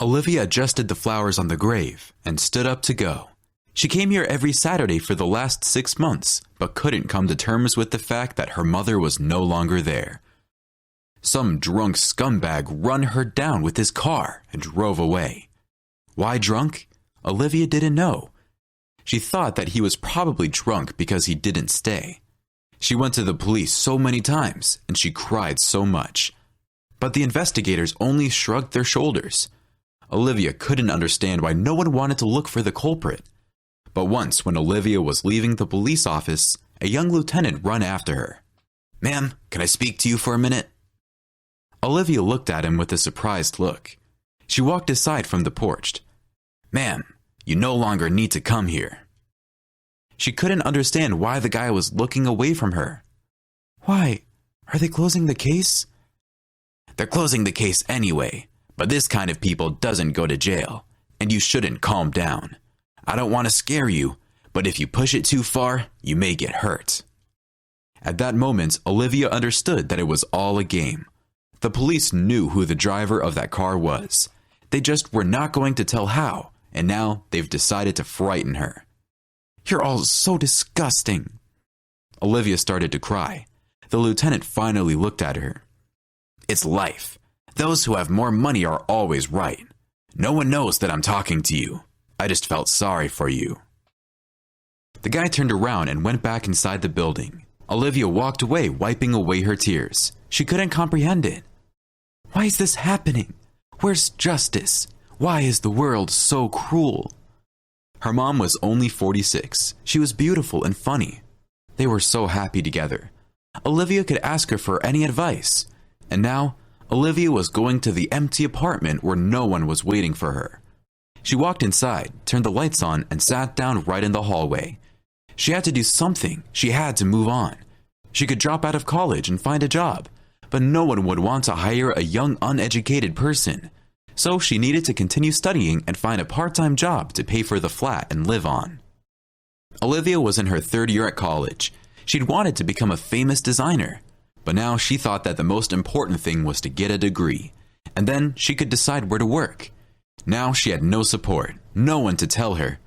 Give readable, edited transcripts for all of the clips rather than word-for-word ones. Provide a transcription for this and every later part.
Olivia adjusted the flowers on the grave and stood up to go. She came here every Saturday for the last 6 months, but couldn't come to terms with the fact that her mother was no longer there. Some drunk scumbag run her down with his car and drove away. Why drunk? Olivia didn't know. She thought that he was probably drunk because he didn't stay. She went to the police so many times, and she cried so much. But the investigators only shrugged their shoulders. Olivia couldn't understand why no one wanted to look for the culprit. But once, when Olivia was leaving the police office, a young lieutenant ran after her. "Ma'am, can I speak to you for a minute?" Olivia looked at him with a surprised look. She walked aside from the porch. "Ma'am, you no longer need to come here." She couldn't understand why the guy was looking away from her. "Why? Are they closing the case?" "They're closing the case anyway, but this kind of people doesn't go to jail, and you shouldn't calm down. I don't want to scare you, but if you push it too far, you may get hurt." At that moment, Olivia understood that it was all a game. The police knew who the driver of that car was. They just were not going to tell how, and now they've decided to frighten her. "You're all so disgusting." Olivia started to cry. The lieutenant finally looked at her. "It's life. Those who have more money are always right. No one knows that I'm talking to you. I just felt sorry for you." The guy turned around and went back inside the building. Olivia walked away, wiping away her tears. She couldn't comprehend it. Why is this happening? Where's justice? Why is the world so cruel? Her mom was only 46. She was beautiful and funny. They were so happy together. Olivia could ask her for any advice. And now, Olivia was going to the empty apartment where no one was waiting for her. She walked inside, turned the lights on, and sat down right in the hallway. She had to do something. She had to move on. She could drop out of college and find a job, but no one would want to hire a young, uneducated person. So she needed to continue studying and find a part-time job to pay for the flat and live on. Olivia was in her 3rd year at college. She'd wanted to become a famous designer, but now she thought that the most important thing was to get a degree, and then she could decide where to work. Now she had no support, no one to tell her,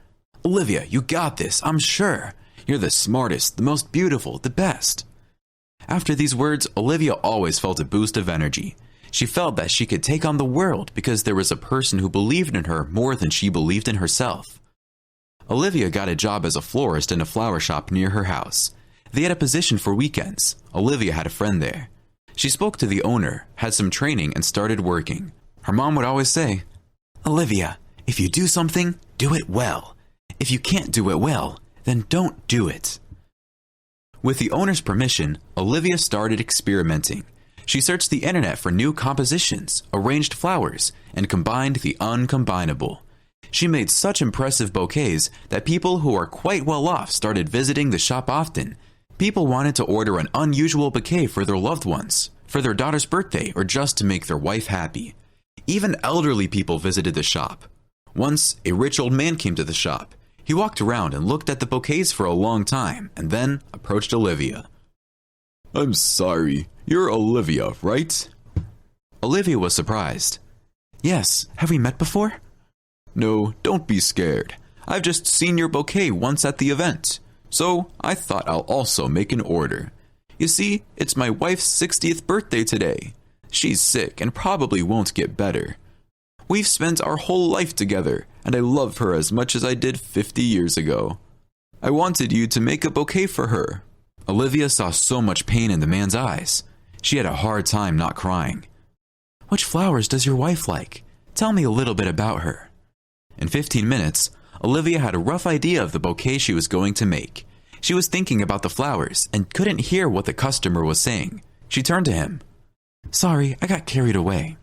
"Olivia, you got this, I'm sure. You're the smartest, the most beautiful, the best." After these words, Olivia always felt a boost of energy. She felt that she could take on the world because there was a person who believed in her more than she believed in herself. Olivia got a job as a florist in a flower shop near her house. They had a position for weekends. Olivia had a friend there. She spoke to the owner, had some training, and started working. Her mom would always say, "Olivia, if you do something, do it well. If you can't do it well, then don't do it." With the owner's permission, Olivia started experimenting. She searched the internet for new compositions, arranged flowers, and combined the uncombinable. She made such impressive bouquets that people who are quite well off started visiting the shop often. People wanted to order an unusual bouquet for their loved ones, for their daughter's birthday, or just to make their wife happy. Even elderly people visited the shop. Once, a rich old man came to the shop. He walked around and looked at the bouquets for a long time, and then approached Olivia. "I'm sorry, you're Olivia, right?" Olivia was surprised. "Yes, have we met before?" "No, don't be scared. I've just seen your bouquet once at the event, so I thought I'll also make an order. You see, it's my wife's 60th birthday today. She's sick and probably won't get better. We've spent our whole life together, and I love her as much as I did 50 years ago. I wanted you to make a bouquet for her." Olivia saw so much pain in the man's eyes. She had a hard time not crying. "Which flowers does your wife like? Tell me a little bit about her." In 15 minutes, Olivia had a rough idea of the bouquet she was going to make. She was thinking about the flowers and couldn't hear what the customer was saying. She turned to him. "Sorry, I got carried away."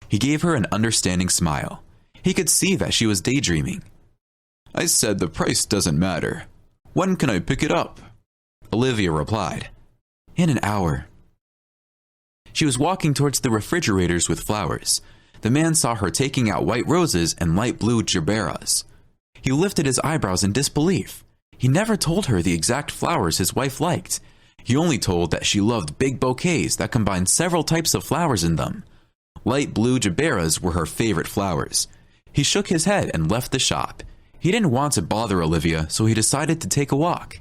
He gave her an understanding smile. He could see that she was daydreaming. "I said the price doesn't matter. When can I pick it up?" Olivia replied, "In an hour." She was walking towards the refrigerators with flowers. The man saw her taking out white roses and light blue gerberas. He lifted his eyebrows in disbelief. He never told her the exact flowers his wife liked. He only told that she loved big bouquets that combined several types of flowers in them. Light blue jaberas were her favorite flowers. He shook his head and left the shop. He didn't want to bother Olivia, so he decided to take a walk.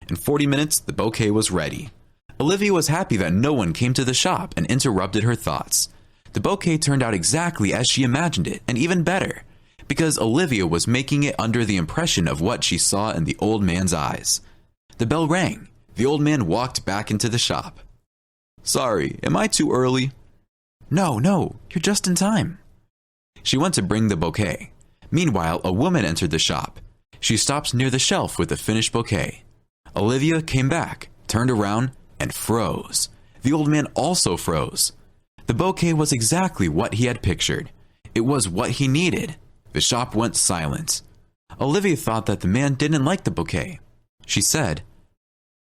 In 40 minutes, the bouquet was ready. Olivia was happy that no one came to the shop and interrupted her thoughts. The bouquet turned out exactly as she imagined it, and even better, because Olivia was making it under the impression of what she saw in the old man's eyes. The bell rang. The old man walked back into the shop. "Sorry, am I too early?" No, you're just in time." She went to bring the bouquet. Meanwhile, a woman entered the shop. She stopped near the shelf with the finished bouquet. Olivia came back, turned around, and froze. The old man also froze. The bouquet was exactly what he had pictured. It was what he needed. The shop went silent. Olivia thought that the man didn't like the bouquet. She said,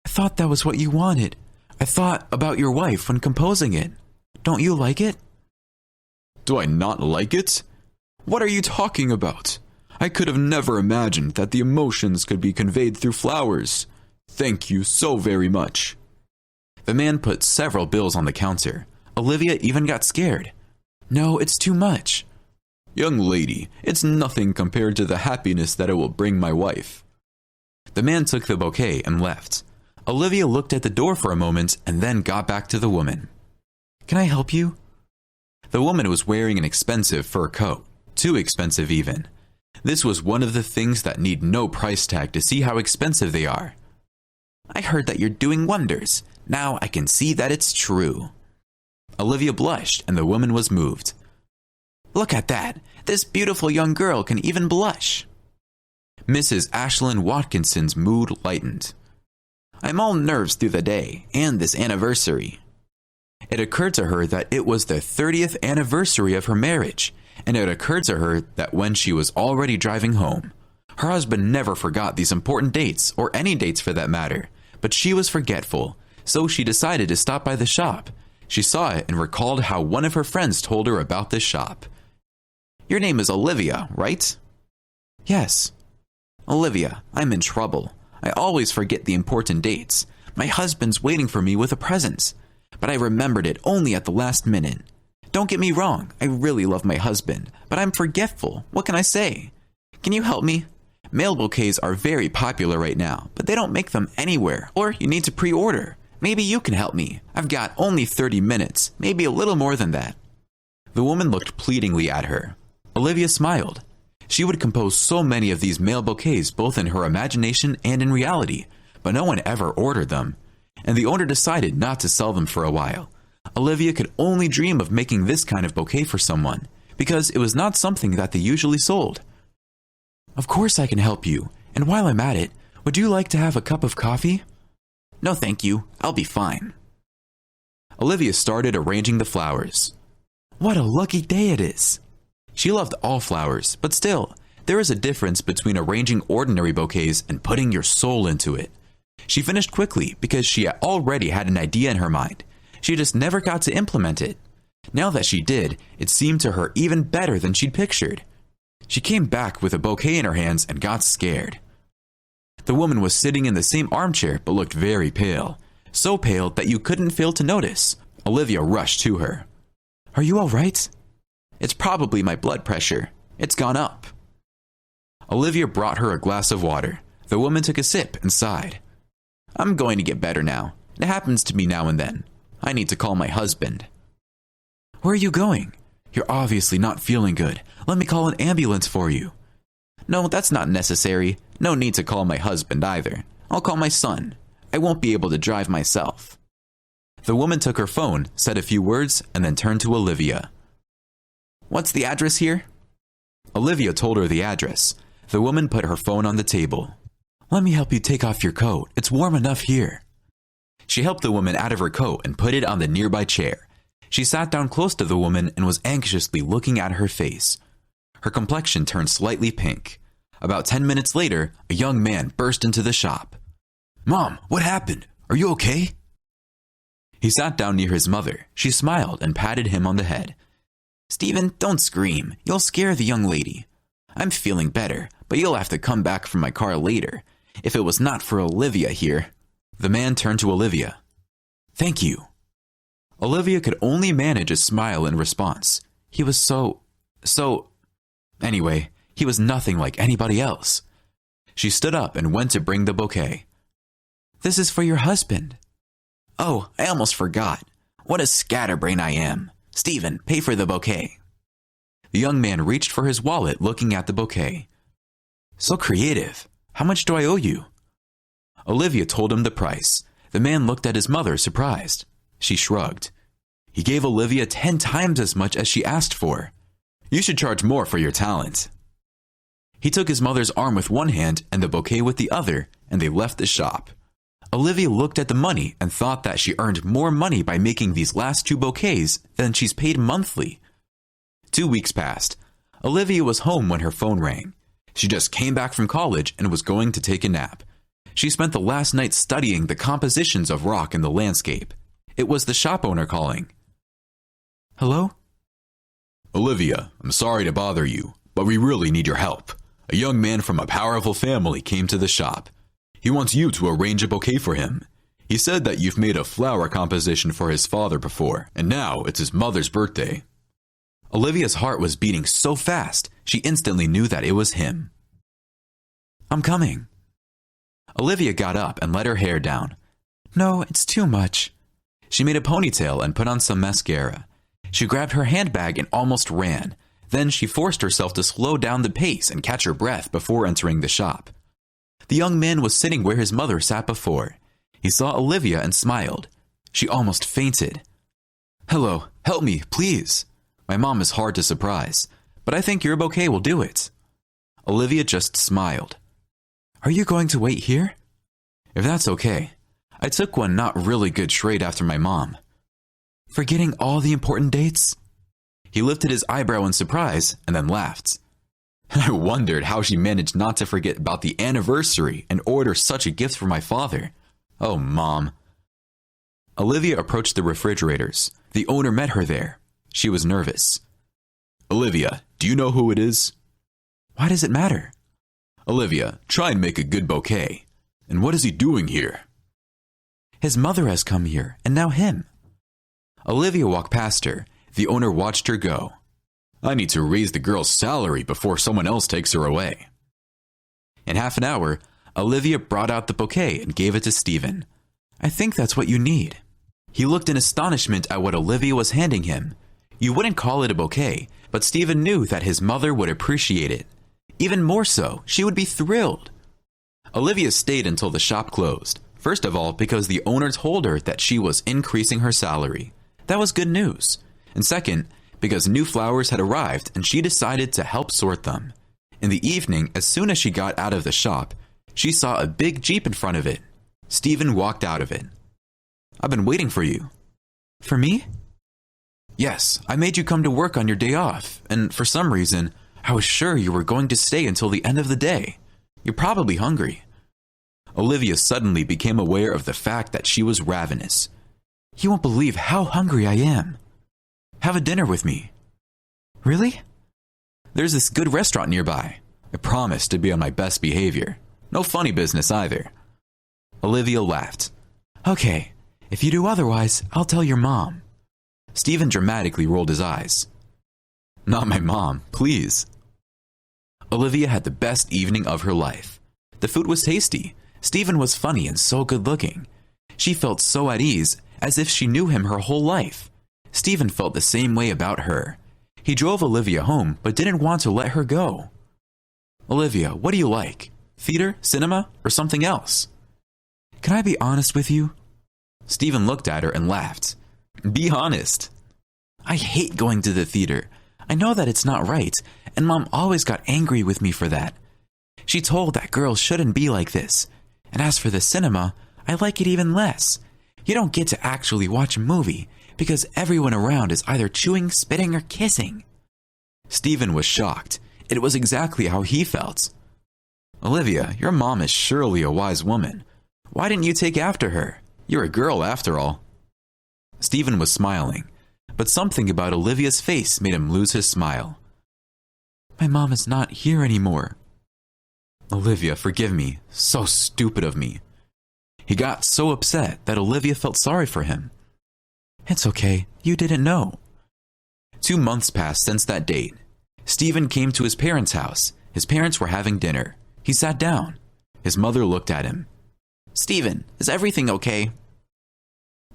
"I thought that was what you wanted. I thought about your wife when composing it. Don't you like it?" "Do I not like it? What are you talking about? I could have never imagined that the emotions could be conveyed through flowers. Thank you so very much." The man put several bills on the counter. Olivia even got scared. "No, it's too much." "Young lady, it's nothing compared to the happiness that it will bring my wife." The man took the bouquet and left. Olivia looked at the door for a moment and then got back to the woman. "Can I help you?" The woman was wearing an expensive fur coat, too expensive even. This was one of the things that need no price tag to see how expensive they are. "I heard that you're doing wonders. Now I can see that it's true." Olivia blushed and the woman was moved. "Look at that. This beautiful young girl can even blush." Mrs. Ashlyn Watkinson's mood lightened. "I'm all nerves through the day, and this anniversary." It occurred to her that it was the 30th anniversary of her marriage, and it occurred to her that when she was already driving home, her husband never forgot these important dates, or any dates for that matter, but she was forgetful, so she decided to stop by the shop. She saw it and recalled how one of her friends told her about this shop. "Your name is Olivia, right?" "Yes." "Olivia, I'm in trouble. I always forget the important dates. My husband's waiting for me with a present, but I remembered it only at the last minute. Don't get me wrong, I really love my husband, but I'm forgetful. What can I say? Can you help me? Mail bouquets are very popular right now, but they don't make them anywhere, or you need to pre-order. Maybe you can help me. I've got only 30 minutes, maybe a little more than that." The woman looked pleadingly at her. Olivia smiled. She would compose so many of these mail bouquets both in her imagination and in reality, but no one ever ordered them, and the owner decided not to sell them for a while. Olivia could only dream of making this kind of bouquet for someone, because it was not something that they usually sold. "Of course I can help you, and while I'm at it, would you like to have a cup of coffee?" "No thank you, I'll be fine." Olivia started arranging the flowers. What a lucky day it is! She loved all flowers, but still, there is a difference between arranging ordinary bouquets and putting your soul into it. She finished quickly because she already had an idea in her mind. She just never got to implement it. Now that she did, it seemed to her even better than she'd pictured. She came back with a bouquet in her hands and got scared. The woman was sitting in the same armchair but looked very pale. So pale that you couldn't fail to notice. Olivia rushed to her. "Are you all right?" "It's probably my blood pressure. It's gone up." Olivia brought her a glass of water. The woman took a sip and sighed. "I'm going to get better now. It happens to me now and then. I need to call my husband." "Where are you going? You're obviously not feeling good. Let me call an ambulance for you." "No, that's not necessary. No need to call my husband either. I'll call my son. I won't be able to drive myself." The woman took her phone, said a few words, and then turned to Olivia. "What's the address here?" Olivia told her the address. The woman put her phone on the table. "Let me help you take off your coat. It's warm enough here." She helped the woman out of her coat and put it on the nearby chair. She sat down close to the woman and was anxiously looking at her face. Her complexion turned slightly pink. About 10 minutes later, a young man burst into the shop. "Mom, what happened? Are you okay?" He sat down near his mother. She smiled and patted him on the head. "Stephen, don't scream. You'll scare the young lady. I'm feeling better, but you'll have to come back for my car later. If it was not for Olivia here." The man turned to Olivia. "Thank you." Olivia could only manage a smile in response. He was Anyway, he was nothing like anybody else. She stood up and went to bring the bouquet. "This is for your husband." "Oh, I almost forgot. What a scatterbrain I am. Stephen, pay for the bouquet." The young man reached for his wallet, looking at the bouquet. "So creative. How much do I owe you?" Olivia told him the price. The man looked at his mother, surprised. She shrugged. He gave Olivia 10 times as much as she asked for. "You should charge more for your talent." He took his mother's arm with one hand and the bouquet with the other, and they left the shop. Olivia looked at the money and thought that she earned more money by making these last 2 bouquets than she's paid monthly. 2 weeks passed. Olivia was home when her phone rang. She just came back from college and was going to take a nap. She spent the last night studying the compositions of rock in the landscape. It was the shop owner calling. "Hello?" "Olivia, I'm sorry to bother you, but we really need your help. A young man from a powerful family came to the shop. He wants you to arrange a bouquet for him. He said that you've made a flower composition for his father before, and now it's his mother's birthday." Olivia's heart was beating so fast, she instantly knew that it was him. "I'm coming." Olivia got up and let her hair down. "No, it's too much." She made a ponytail and put on some mascara. She grabbed her handbag and almost ran. Then she forced herself to slow down the pace and catch her breath before entering the shop. The young man was sitting where his mother sat before. He saw Olivia and smiled. She almost fainted. "Hello, help me, please. My mom is hard to surprise, but I think your bouquet will do it." Olivia just smiled. "Are you going to wait here?" "If that's okay. I took one not really good straight after my mom." "Forgetting all the important dates?" He lifted his eyebrow in surprise and then laughed. "I wondered how she managed not to forget about the anniversary and order such a gift for my father. Oh, Mom." Olivia approached the refrigerators. The owner met her there. She was nervous. "Olivia, do you know who it is?" "Why does it matter?" "Olivia, try and make a good bouquet. And what is he doing here?" "His mother has come here, and now him." Olivia walked past her. The owner watched her go. "I need to raise the girl's salary before someone else takes her away." In half an hour, Olivia brought out the bouquet and gave it to Stephen. "I think that's what you need." He looked in astonishment at what Olivia was handing him. You wouldn't call it a bouquet, but Stephen knew that his mother would appreciate it. Even more so, she would be thrilled. Olivia stayed until the shop closed. First of all, because the owner told her that she was increasing her salary. That was good news. And second, because new flowers had arrived and she decided to help sort them. In the evening, as soon as she got out of the shop, she saw a big Jeep in front of it. Stephen walked out of it. "I've been waiting for you." "For me?" "Yes, I made you come to work on your day off, and for some reason, I was sure you were going to stay until the end of the day. You're probably hungry." Olivia suddenly became aware of the fact that she was ravenous. "You won't believe how hungry I am. Have a dinner with me." "Really?" "There's this good restaurant nearby. I promise to be on my best behavior. No funny business either." Olivia laughed. "Okay, if you do otherwise, I'll tell your mom." Stephen dramatically rolled his eyes. "Not my mom, please." Olivia had the best evening of her life. The food was tasty. Stephen was funny and so good-looking. She felt so at ease, as if she knew him her whole life. Stephen felt the same way about her. He drove Olivia home, but didn't want to let her go. "Olivia, what do you like? Theater, cinema, or something else?" "Can I be honest with you?" Stephen looked at her and laughed. "Be honest." "I hate going to the theater. I know that it's not right, and Mom always got angry with me for that. She told that girls shouldn't be like this. And as for the cinema, I like it even less. You don't get to actually watch a movie, because everyone around is either chewing, spitting, or kissing." Stephen was shocked. It was exactly how he felt. "Olivia, your mom is surely a wise woman. Why didn't you take after her? You're a girl after all." Stephen was smiling, but something about Olivia's face made him lose his smile. "My mom is not here anymore." "Olivia, forgive me. So stupid of me." He got so upset that Olivia felt sorry for him. It's okay, you didn't know. 2 months passed since that date. Stephen came to his parents' house. His parents were having dinner. He sat down. His mother looked at him. Stephen, is everything okay?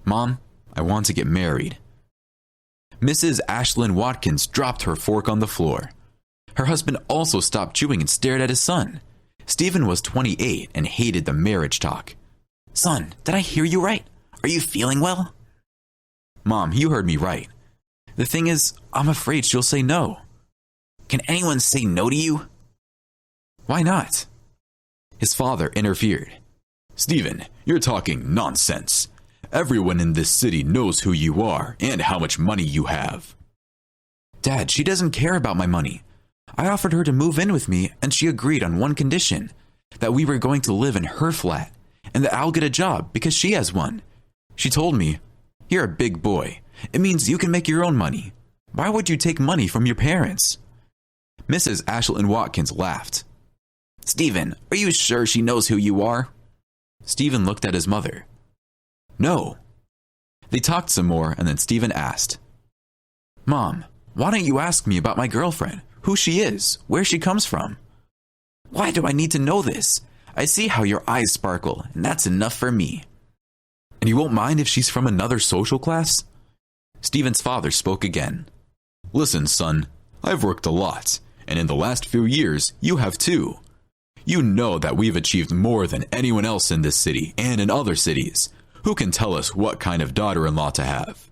Mom, I want to get married. Mrs. Ashlyn Watkins dropped her fork on the floor. Her husband also stopped chewing and stared at his son. Stephen was 28 and hated the marriage talk. Son, did I hear you right? Are you feeling well? Mom, you heard me right. The thing is, I'm afraid she'll say no. Can anyone say no to you? Why not? His father interfered. Stephen, you're talking nonsense. Everyone in this city knows who you are and how much money you have. Dad, she doesn't care about my money. I offered her to move in with me and she agreed on one condition, that we were going to live in her flat and that I'll get a job because she has one. She told me, you're a big boy. It means you can make your own money. Why would you take money from your parents? Mrs. Ashlyn Watkins laughed. Stephen, are you sure she knows who you are? Stephen looked at his mother. No. They talked some more and then Stephen asked, Mom, why don't you ask me about my girlfriend? Who she is, where she comes from? Why do I need to know this? I see how your eyes sparkle, and that's enough for me. And you won't mind if she's from another social class? Stephen's father spoke again. Listen, son, I've worked a lot, and in the last few years, you have too. You know that we've achieved more than anyone else in this city and in other cities. Who can tell us what kind of daughter-in-law to have?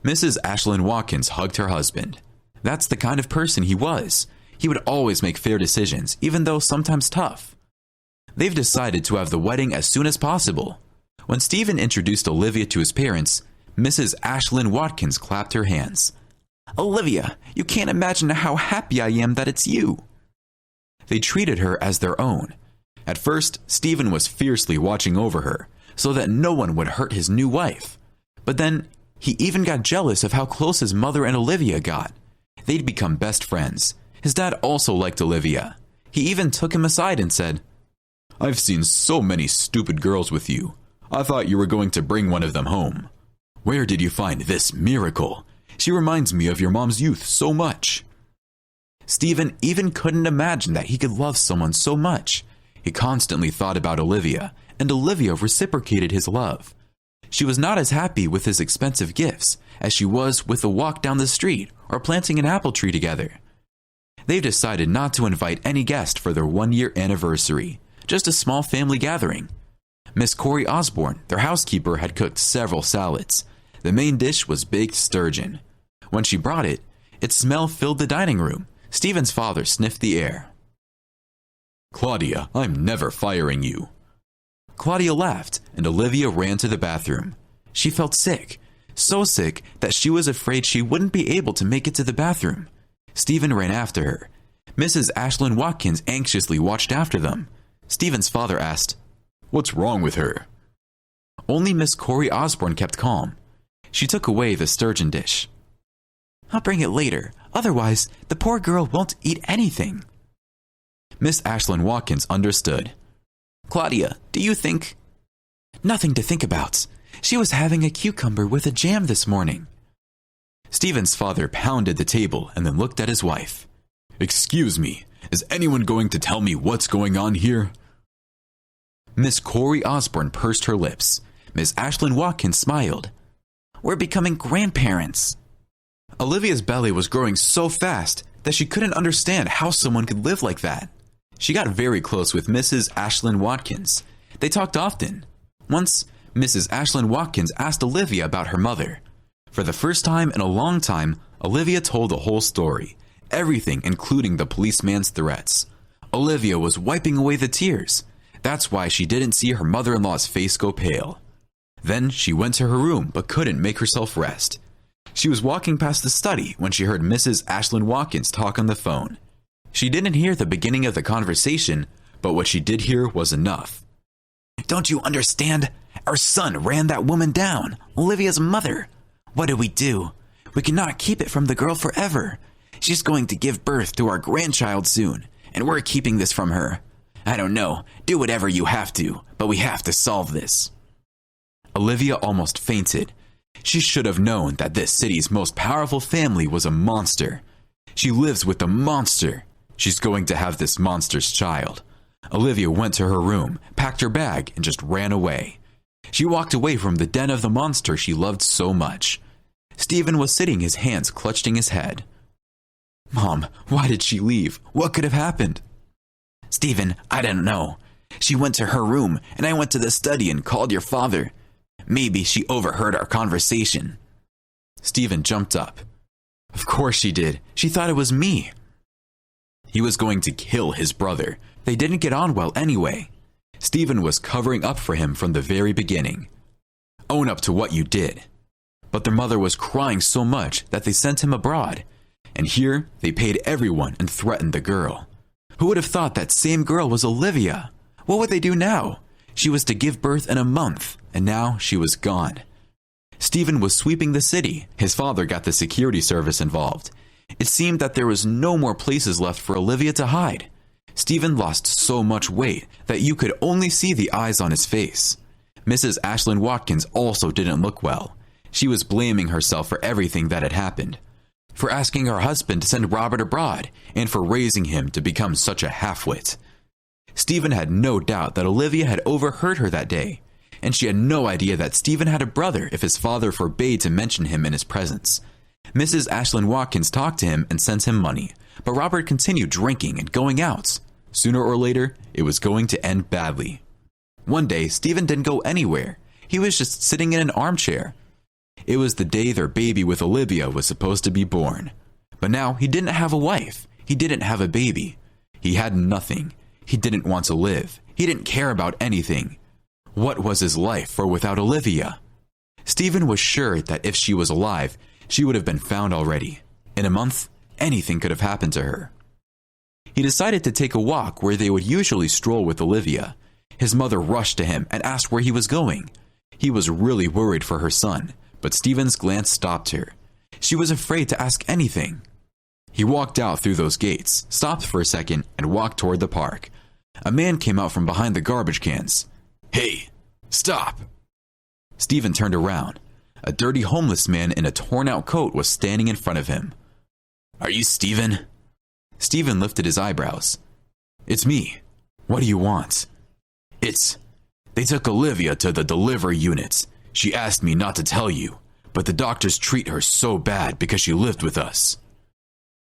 Mrs. Ashlyn Watkins hugged her husband. That's the kind of person he was. He would always make fair decisions, even though sometimes tough. They've decided to have the wedding as soon as possible. When Stephen introduced Olivia to his parents, Mrs. Ashlyn Watkins clapped her hands. Olivia, you can't imagine how happy I am that it's you. They treated her as their own. At first, Stephen was fiercely watching over her, so that no one would hurt his new wife. But then, he even got jealous of how close his mother and Olivia got. They'd become best friends. His dad also liked Olivia. He even took him aside and said, I've seen so many stupid girls with you. I thought you were going to bring one of them home. Where did you find this miracle? She reminds me of your mom's youth so much. Stephen even couldn't imagine that he could love someone so much. He constantly thought about Olivia, and Olivia reciprocated his love. She was not as happy with his expensive gifts as she was with a walk down the street or planting an apple tree together. They've decided not to invite any guest for their 1-year anniversary, just a small family gathering. Miss Corey Osborne, their housekeeper, had cooked several salads. The main dish was baked sturgeon. When she brought it, its smell filled the dining room. Stephen's father sniffed the air. Claudia, I'm never firing you. Claudia laughed, and Olivia ran to the bathroom. She felt sick, so sick that she was afraid she wouldn't be able to make it to the bathroom. Stephen ran after her. Mrs. Ashlyn Watkins anxiously watched after them. Stephen's father asked, What's wrong with her? Only Miss Corey Osborne kept calm. She took away the sturgeon dish. I'll bring it later. Otherwise, the poor girl won't eat anything. Miss Ashlyn Watkins understood. Claudia, do you think... Nothing to think about. She was having a cucumber with a jam this morning. Stephen's father pounded the table and then looked at his wife. Excuse me, is anyone going to tell me what's going on here? Miss Corey Osborne pursed her lips. Miss Ashlyn Watkins smiled. We're becoming grandparents. Olivia's belly was growing so fast that she couldn't understand how someone could live like that. She got very close with Mrs. Ashlyn Watkins. They talked often. Once, Mrs. Ashlyn Watkins asked Olivia about her mother. For the first time in a long time, Olivia told the whole story, everything including the policeman's threats. Olivia was wiping away the tears. That's why she didn't see her mother-in-law's face go pale. Then she went to her room but couldn't make herself rest. She was walking past the study when she heard Mrs. Ashlyn Watkins talk on the phone. She didn't hear the beginning of the conversation, but what she did hear was enough. Don't you understand? Our son ran that woman down, Olivia's mother. What do? We cannot keep it from the girl forever. She's going to give birth to our grandchild soon, and we're keeping this from her. I don't know, do whatever you have to, but we have to solve this. Olivia almost fainted. She should have known that this city's most powerful family was a monster. She lives with a monster. She's going to have this monster's child. Olivia went to her room, packed her bag, and just ran away. She walked away from the den of the monster she loved so much. Stephen was sitting, his hands clutched in his head. Mom, why did she leave? What could have happened? Stephen, I don't know. She went to her room, and I went to the study and called your father. Maybe she overheard our conversation. Stephen jumped up. Of course she did. She thought it was me. He was going to kill his brother. They didn't get on well anyway. Stephen was covering up for him from the very beginning. Own up to what you did. But their mother was crying so much that they sent him abroad. And here, they paid everyone and threatened the girl. Who would have thought that same girl was Olivia? What would they do now? She was to give birth in a month, and now she was gone. Stephen was sweeping the city. His father got the security service involved. It seemed that there was no more places left for Olivia to hide. Stephen lost so much weight that you could only see the eyes on his face. Mrs. Ashlyn Watkins also didn't look well. She was blaming herself for everything that had happened. For asking her husband to send Robert abroad, and for raising him to become such a half-wit. Stephen had no doubt that Olivia had overheard her that day, and she had no idea that Stephen had a brother if his father forbade to mention him in his presence. Mrs. Ashlyn Watkins talked to him and sent him money, but Robert continued drinking and going out. Sooner or later, it was going to end badly. One day, Stephen didn't go anywhere. He was just sitting in an armchair. It was the day their baby with Olivia was supposed to be born. But now he didn't have a wife. He didn't have a baby. He had nothing. He didn't want to live. He didn't care about anything. What was his life for without Olivia? Stephen was sure that if she was alive, she would have been found already. In a month, anything could have happened to her. He decided to take a walk where they would usually stroll with Olivia. His mother rushed to him and asked where he was going. He was really worried for her son, but Stephen's glance stopped her. She was afraid to ask anything. He walked out through those gates, stopped for a second, and walked toward the park. A man came out from behind the garbage cans. Hey, stop! Stephen turned around. A dirty homeless man in a torn-out coat was standing in front of him. Are you Stephen? Stephen lifted his eyebrows. It's me. What do you want? They took Olivia to the delivery unit. She asked me not to tell you, but the doctors treat her so bad because she lived with us.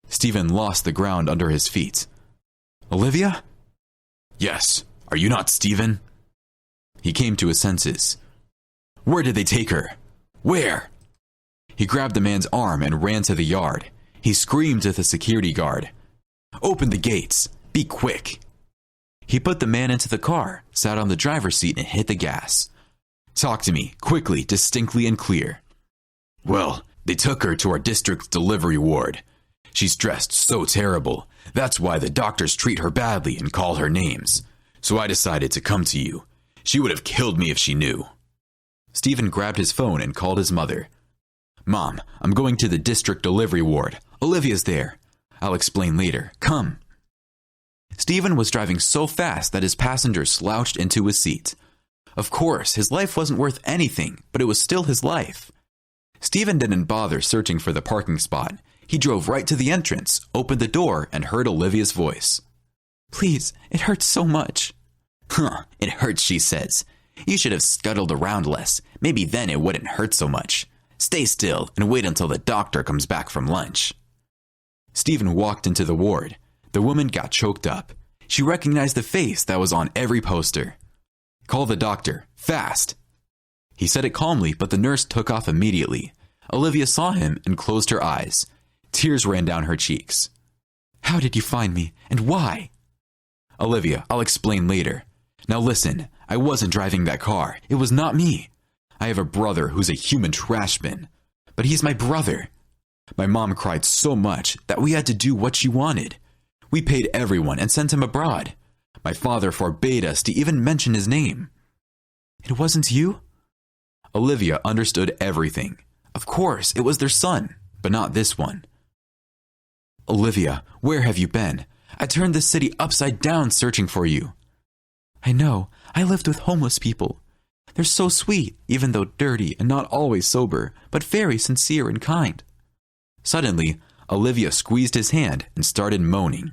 Stephen lost the ground under his feet. Olivia? Yes. Are you not Stephen? He came to his senses. Where did they take her? Where? He grabbed the man's arm and ran to the yard. He screamed at the security guard. Open the gates. Be quick. He put the man into the car, sat on the driver's seat, and hit the gas. Talk to me, quickly, distinctly, and clear. Well, they took her to our district's delivery ward. She's dressed so terrible. That's why the doctors treat her badly and call her names. So I decided to come to you. She would have killed me if she knew. Stephen grabbed his phone and called his mother. Mom, I'm going to the district delivery ward. Olivia's there. I'll explain later. Come. Stephen was driving so fast that his passenger slouched into his seat. Of course, his life wasn't worth anything, but it was still his life. Stephen didn't bother searching for the parking spot. He drove right to the entrance, opened the door, and heard Olivia's voice. Please, it hurts so much. It hurts, she says. You should have scuttled around less. Maybe then it wouldn't hurt so much. Stay still and wait until the doctor comes back from lunch. Stephen walked into the ward. The woman got choked up. She recognized the face that was on every poster. Call the doctor, fast. He said it calmly, but the nurse took off immediately. Olivia saw him and closed her eyes. Tears ran down her cheeks. How did you find me, and why? Olivia, I'll explain later. Now listen, I wasn't driving that car. It was not me. I have a brother who's a human trash bin. But he's my brother. My mom cried so much that we had to do what she wanted. We paid everyone and sent him abroad. My father forbade us to even mention his name. It wasn't you? Olivia understood everything. Of course, it was their son, but not this one. Olivia, where have you been? I turned this city upside down searching for you. I know. I lived with homeless people. They're so sweet, even though dirty and not always sober, but very sincere and kind." Suddenly, Olivia squeezed his hand and started moaning.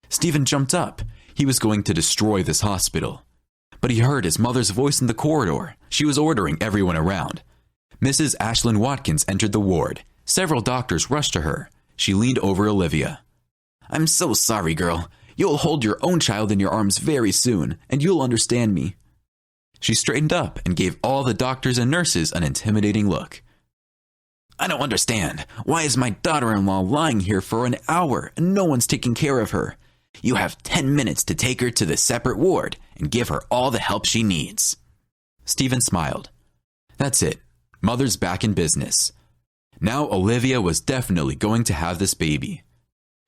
Stephen jumped up. He was going to destroy this hospital. But he heard his mother's voice in the corridor. She was ordering everyone around. Mrs. Ashlyn Watkins entered the ward. Several doctors rushed to her. She leaned over Olivia. "I'm so sorry, girl. You'll hold your own child in your arms very soon, and you'll understand me." She straightened up and gave all the doctors and nurses an intimidating look. "I don't understand. Why is my daughter-in-law lying here for an hour and no one's taking care of her? You have 10 minutes to take her to the separate ward and give her all the help she needs." Stephen smiled. That's it. Mother's back in business. Now Olivia was definitely going to have this baby.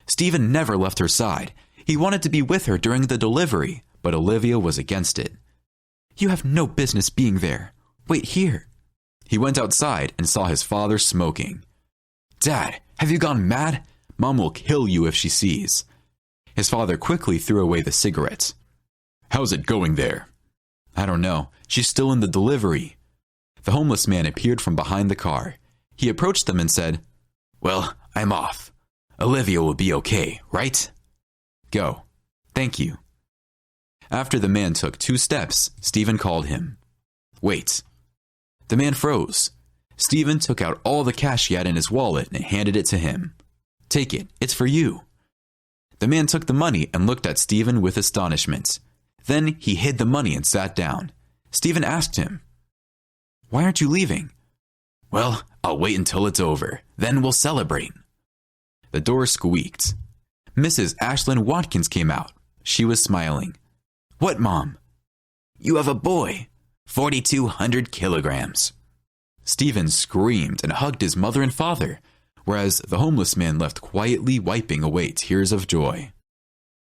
Stephen never left her side. He wanted to be with her during the delivery, but Olivia was against it. "You have no business being there. Wait here." He went outside and saw his father smoking. "Dad, have you gone mad? Mom will kill you if she sees." His father quickly threw away the cigarettes. "How's it going there?" "I don't know. She's still in the delivery." The homeless man appeared from behind the car. He approached them and said, "Well, I'm off. Olivia will be okay, right?" "Go. Thank you." After the man took 2 steps, Stephen called him. "Wait." The man froze. Stephen took out all the cash he had in his wallet and handed it to him. "Take it. It's for you." The man took the money and looked at Stephen with astonishment. Then he hid the money and sat down. Stephen asked him, "Why aren't you leaving?" "Well, I'll wait until it's over. Then we'll celebrate." The door squeaked. Mrs. Ashlyn Watkins came out. She was smiling. "What, Mom?" "You have a boy. 4,200 kilograms. Stephen screamed and hugged his mother and father, whereas the homeless man left quietly wiping away tears of joy.